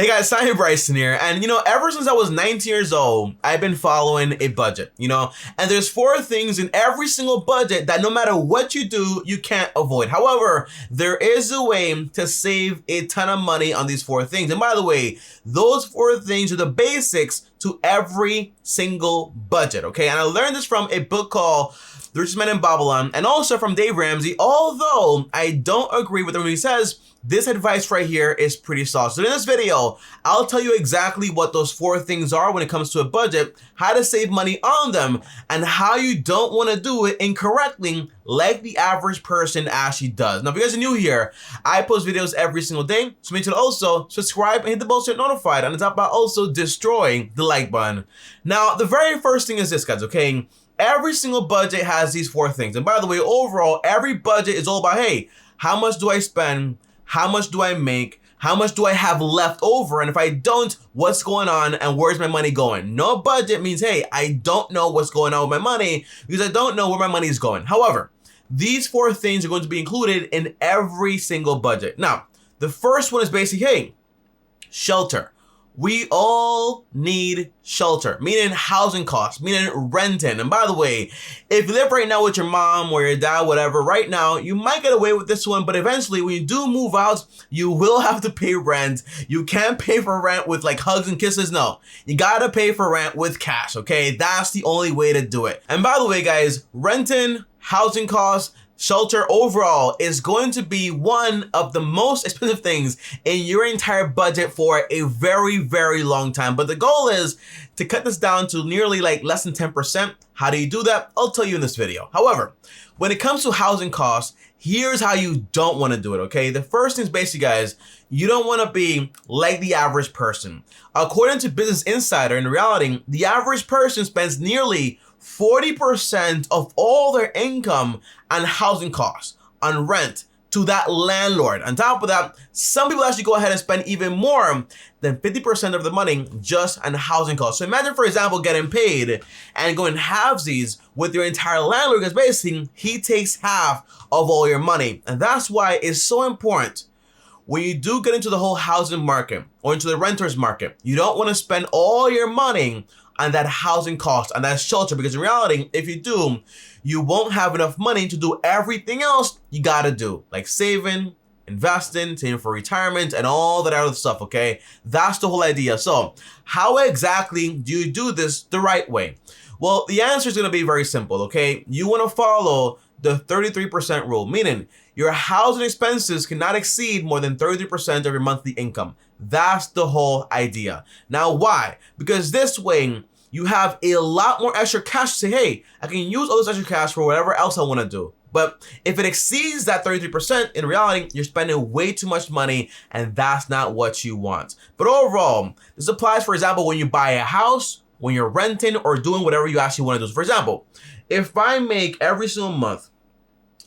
Hey guys, TommyBryson here, and ever since I was 19 years old, I've been following a budget, and there's 4 things in every single budget that no matter what you do, you can't avoid. However, there is a way to save a ton of money on these 4 things. And by the way, those 4 things are the basics to every single budget, okay? And I learned this from a book called The Richest Man in Babylon, and also from Dave Ramsey, although I don't agree with everything he says. This advice right here is pretty solid. So in this video, I'll tell you exactly what those 4 things are when it comes to a budget, how to save money on them, and how you don't want to do it incorrectly like the average person actually does. Now, if you guys are new here, I post videos every single day, so make sure to also subscribe and hit the bell so you're notified. And it's about also destroying the like button. Now, the very first thing is this, guys, okay? Every single budget has these 4 things. And by the way, overall, every budget is all about, hey, how much do I spend? How much do I make? How much do I have left over? And if I don't, what's going on and where's my money going? No budget means, hey, I don't know what's going on with my money because I don't know where my money is going. However, these 4 things are going to be included in every single budget. Now, the first one is basically, hey, shelter. We all need shelter, meaning housing costs, meaning renting. And by the way, if you live right now with your mom or your dad, whatever, right now, you might get away with this one, but eventually when you do move out, you will have to pay rent. You can't pay for rent with like hugs and kisses. No, you gotta pay for rent with cash, okay? That's the only way to do it. And by the way, guys, renting, housing costs, shelter overall is going to be one of the most expensive things in your entire budget for a very, very long time. But the goal is to cut this down to nearly like less than 10%. How do you do that? I'll tell you in this video. However, when it comes to housing costs, here's how you don't want to do it, okay? The first thing is basically, guys, you don't want to be like the average person. According to Business Insider, in reality, the average person spends nearly 40% of all their income on housing costs, on rent, to that landlord. On top of that, some people actually go ahead and spend even more than 50% of the money just on housing costs. So imagine, for example, getting paid and going halvesies with your entire landlord, because basically he takes half of all your money. And that's why it's so important when you do get into the whole housing market or into the renters market, you don't want to spend all your money on that housing cost, on that shelter, because in reality, if you do, you won't have enough money to do everything else you gotta do, like saving, investing, saving for retirement, and all that other stuff, okay? That's the whole idea. So how exactly do you do this the right way? Well, the answer is gonna be very simple, okay? You wanna follow the 33% rule, meaning your housing expenses cannot exceed more than 33% of your monthly income. That's the whole idea. Now, why? Because this way, you have a lot more extra cash to say, hey, I can use all this extra cash for whatever else I want to do. But if it exceeds that 33%, in reality, you're spending way too much money, and that's not what you want. But overall, this applies, for example, when you buy a house, when you're renting, or doing whatever you actually want to do. So for example, if I make every single month,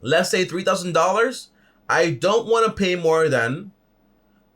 let's say $3,000, I don't want to pay more than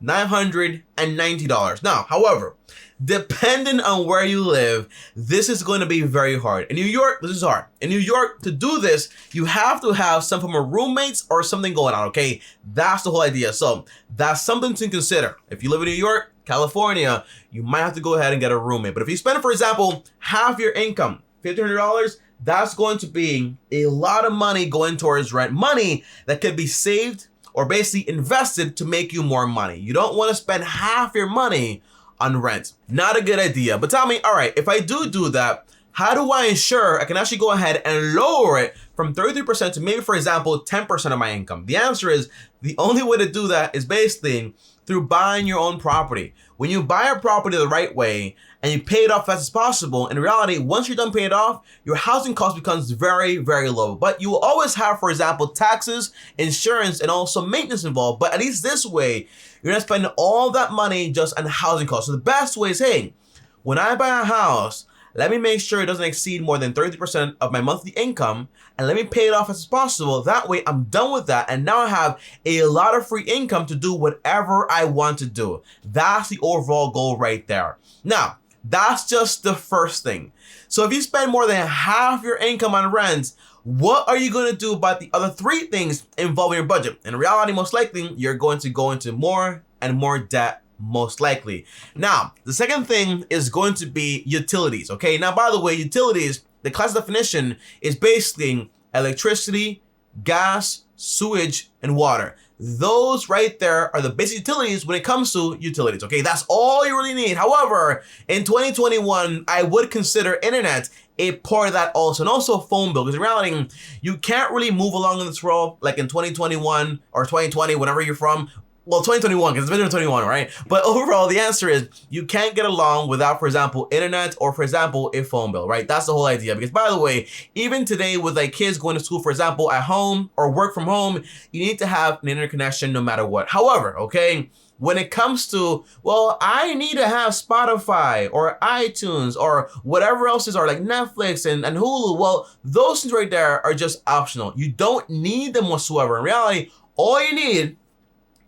$990. Now, however, depending on where you live, this is going to be very hard. In New York, this is hard. In New York, to do this, you have to have some form of roommates or something going on, okay? That's the whole idea. So that's something to consider. If you live in New York, California, you might have to go ahead and get a roommate. But if you spend, for example, half your income, $1,500, that's going to be a lot of money going towards rent, money that could be saved or basically invested to make you more money. You don't want to spend half your money on rent. Not a good idea. But tell me, all right, if I do that, how do I ensure I can actually go ahead and lower it from 33% to maybe, for example, 10% of my income? The answer is the only way to do that is basically through buying your own property. When you buy a property the right way and you pay it off as fast as possible, in reality, once you're done paying it off, your housing cost becomes very, very low. But you will always have, for example, taxes, insurance, and also maintenance involved. But at least this way, you're not spending all that money just on housing costs. So the best way is, hey, when I buy a house, let me make sure it doesn't exceed more than 30% of my monthly income, and let me pay it off as possible. That way I'm done with that, and now I have a lot of free income to do whatever I want to do. That's the overall goal right there. Now, that's just the first thing. So if you spend more than half your income on rent, what are you going to do about the other 3 things involving your budget? In reality, most likely, you're going to go into more and more debt most likely. Now, the second thing is going to be utilities, okay? Now, by the way, utilities, the class definition is basically electricity, gas, sewage, and water. Those right there are the basic utilities when it comes to utilities, okay? That's all you really need. However, in 2021, I would consider internet a part of that also, and also phone bill, because in reality, you can't really move along in this world like in 2021 or 2020, whenever you're from. Well, 2021, because it's been 2021, right? But overall, the answer is you can't get along without, for example, internet or, for example, a phone bill, right? That's the whole idea. Because, by the way, even today with like kids going to school, for example, at home or work from home, you need to have an internet connection no matter what. However, okay, when it comes to, well, I need to have Spotify or iTunes or whatever else is, or like Netflix and Hulu, well, those things right there are just optional. You don't need them whatsoever. In reality, all you need: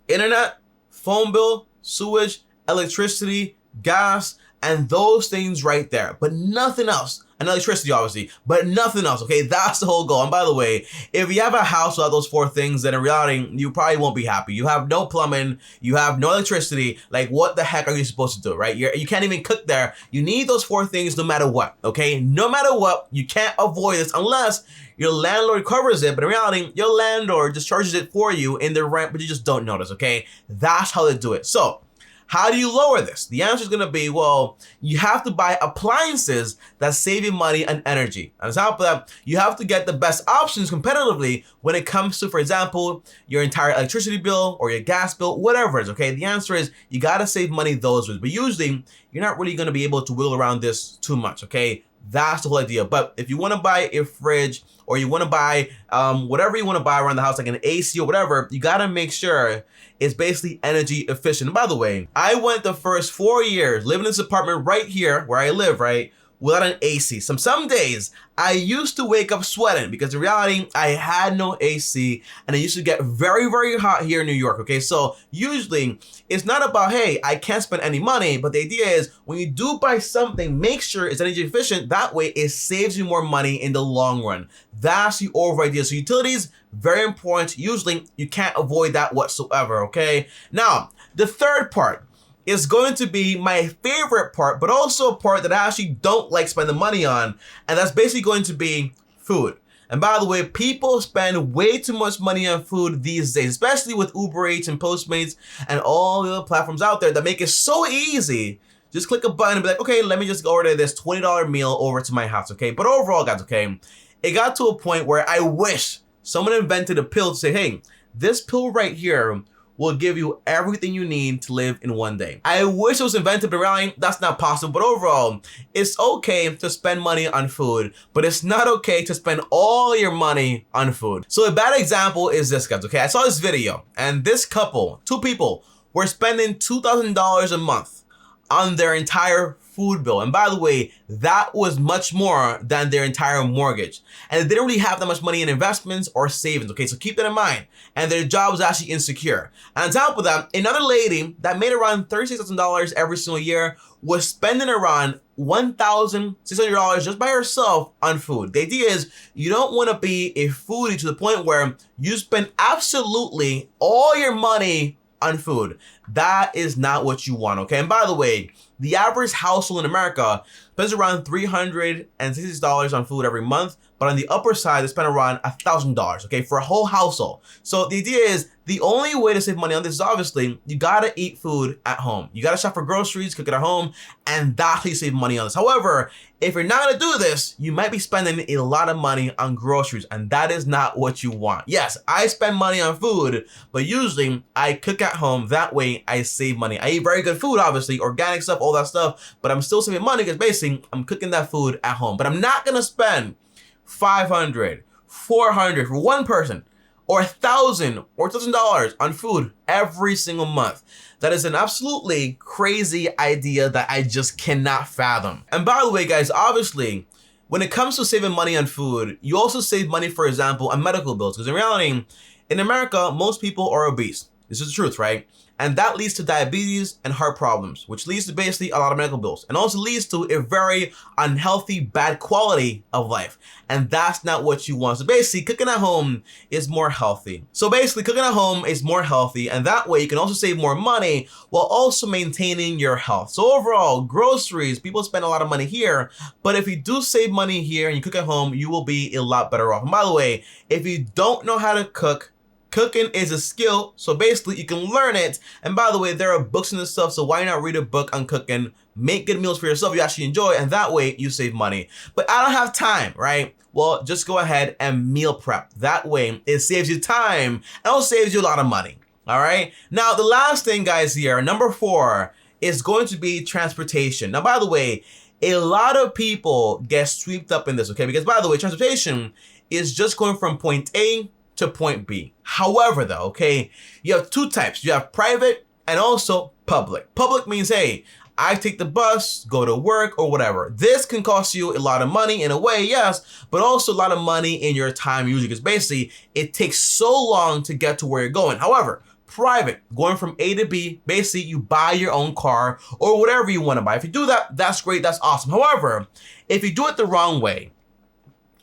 internet, phone bill, sewage, electricity, gas, and those things right there, but nothing else. And electricity, obviously, but nothing else, okay? That's the whole goal. And by the way, if you have a house without those four things, then in reality, you probably won't be happy. You have no plumbing, you have no electricity. Like, what the heck are you supposed to do, right? You can't even cook there. You need those four things no matter what, okay? No matter what, you can't avoid this unless your landlord covers it, but in reality, your landlord just charges it for you in their rent, but you just don't notice, okay? That's how they do it. So, how do you lower this? The answer is going to be, well, you have to buy appliances that save you money and energy. And on top of that, you have to get the best options competitively when it comes to, for example, your entire electricity bill or your gas bill, whatever it is, okay? The answer is you got to save money those ways. But usually, you're not really going to be able to wiggle around this too much, okay? That's the whole idea. But if you want to buy a fridge or you want to buy whatever you want to buy around the house, like an AC or whatever, you got to make sure it's basically energy efficient. And by the way, I went the first 4 years living in this apartment right here where I live, right, without an AC. Some days I used to wake up sweating because in reality, I had no AC and it used to get very, very hot here in New York, okay? So usually it's not about, hey, I can't spend any money, but the idea is when you do buy something, make sure it's energy efficient. That way it saves you more money in the long run. That's the overall idea. So utilities, very important. Usually you can't avoid that whatsoever, okay? Now, the third part is going to be my favorite part, but also a part that I actually don't like spending money on, and that's basically going to be food. And by the way, people spend way too much money on food these days, especially with Uber Eats and Postmates and all the other platforms out there that make it so easy. Just click a button and be like, okay, let me just order this $20 meal over to my house, okay? But overall, guys, okay, it got to a point where I wish someone invented a pill to say, hey, this pill right here will give you everything you need to live in one day. I wish it was invented, but really, that's not possible. But overall, it's okay to spend money on food, but it's not okay to spend all your money on food. So a bad example is this, guys, okay? I saw this video, and this couple, two people, were spending $2,000 a month on their entire food bill. And by the way, that was much more than their entire mortgage. And they didn't really have that much money in investments or savings, okay? So keep that in mind. And their job was actually insecure. And on top of that, another lady that made around $36,000 every single year was spending around $1,600 just by herself on food. The idea is you don't want to be a foodie to the point where you spend absolutely all your money on food. That is not what you want, okay? And by the way, the average household in America spends around $360 on food every month, but on the upper side, they spend around $1,000, okay, for a whole household. So the idea is the only way to save money on this is obviously you gotta eat food at home. You gotta shop for groceries, cook it at home, and that's how you save money on this. However, if you're not gonna do this, you might be spending a lot of money on groceries, and that is not what you want. Yes, I spend money on food, but usually I cook at home. That way I save money. I eat very good food, obviously, organic stuff, all that stuff, but I'm still saving money because basically I'm cooking that food at home. But I'm not gonna spend $500, $400 for one person, or $1,000 or $2,000 on food every single month. That is an absolutely crazy idea that I just cannot fathom. And by the way, guys, obviously, when it comes to saving money on food, you also save money, for example, on medical bills. Because in reality, in America, most people are obese. This is the truth, right? And that leads to diabetes and heart problems, which leads to basically a lot of medical bills, and also leads to a very unhealthy, bad quality of life. And that's not what you want. So basically, cooking at home is more healthy. So basically, cooking at home is more healthy, and that way you can also save more money while also maintaining your health. So overall, groceries, people spend a lot of money here, but if you do save money here and you cook at home, you will be a lot better off. And by the way, if you don't know how to cook, cooking is a skill, so basically you can learn it. And by the way, there are books and stuff, so why not read a book on cooking? Make good meals for yourself you actually enjoy, and that way you save money. But I don't have time, right? Well, just go ahead and meal prep. That way it saves you time and also saves you a lot of money. All right. Now, the last thing, guys, here, number 4 is going to be transportation. Now, by the way, a lot of people get swept up in this, okay? Because by the way, transportation is just going from point A to point B. However, though, okay, you have 2 types. You have private and also public. Public means, hey, I take the bus, go to work, or whatever. This can cost you a lot of money in a way, yes, but also a lot of money in your time usually, because basically it takes so long to get to where you're going. However, private, going from A to B, basically you buy your own car or whatever you want to buy. If you do that, that's great, that's awesome. However, if you do it the wrong way,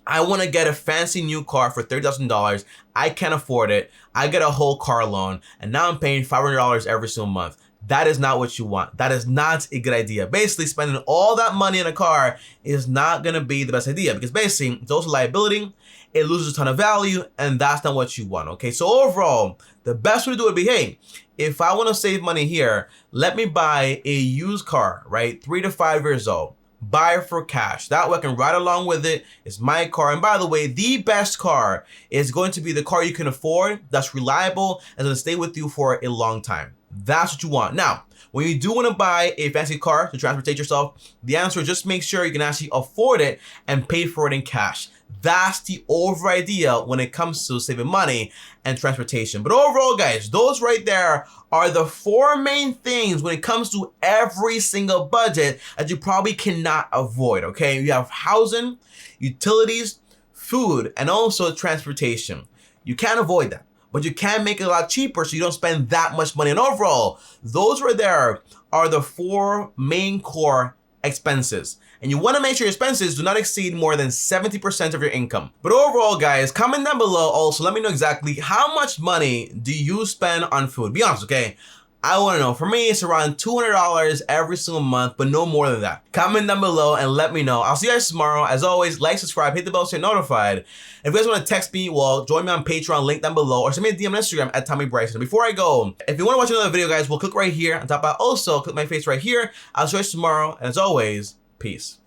I want to get a fancy new car for $30,000. I can't afford it. I get a whole car loan, and now I'm paying $500 every single month. That is not what you want. That is not a good idea. Basically, spending all that money in a car is not going to be the best idea, because basically it's also liability. It loses a ton of value, and that's not what you want, okay? So overall, the best way to do it would be, hey, if I want to save money here, let me buy a used car, right? 3 to 5 years old. Buy it for cash. That way I can ride along with it. It's my car. And by the way, the best car is going to be the car you can afford, that's reliable, and going to stay with you for a long time. That's what you want. Now, when you do want to buy a fancy car to transportate yourself, the answer is just make sure you can actually afford it and pay for it in cash. That's the overall idea when it comes to saving money and transportation. But overall, guys, those right there are the 4 main things when it comes to every single budget that you probably cannot avoid, okay? You have housing, utilities, food, and also transportation. You can't avoid that, but you can make it a lot cheaper so you don't spend that much money. And overall, those right there are the 4 main core expenses. And you want to make sure your expenses do not exceed more than 70% of your income. But overall, guys, comment down below also. Let me know exactly how much money do you spend on food? Be honest, okay? I want to know. For me, it's around $200 every single month, but no more than that. Comment down below and let me know. I'll see you guys tomorrow. As always, like, subscribe, hit the bell so you're notified. And if you guys want to text me, well, join me on Patreon, link down below, or send me a DM on Instagram at TommyBryson. Before I go, if you want to watch another video, guys, we'll click right here on top. Also, click my face right here. I'll see you guys tomorrow. And as always, peace.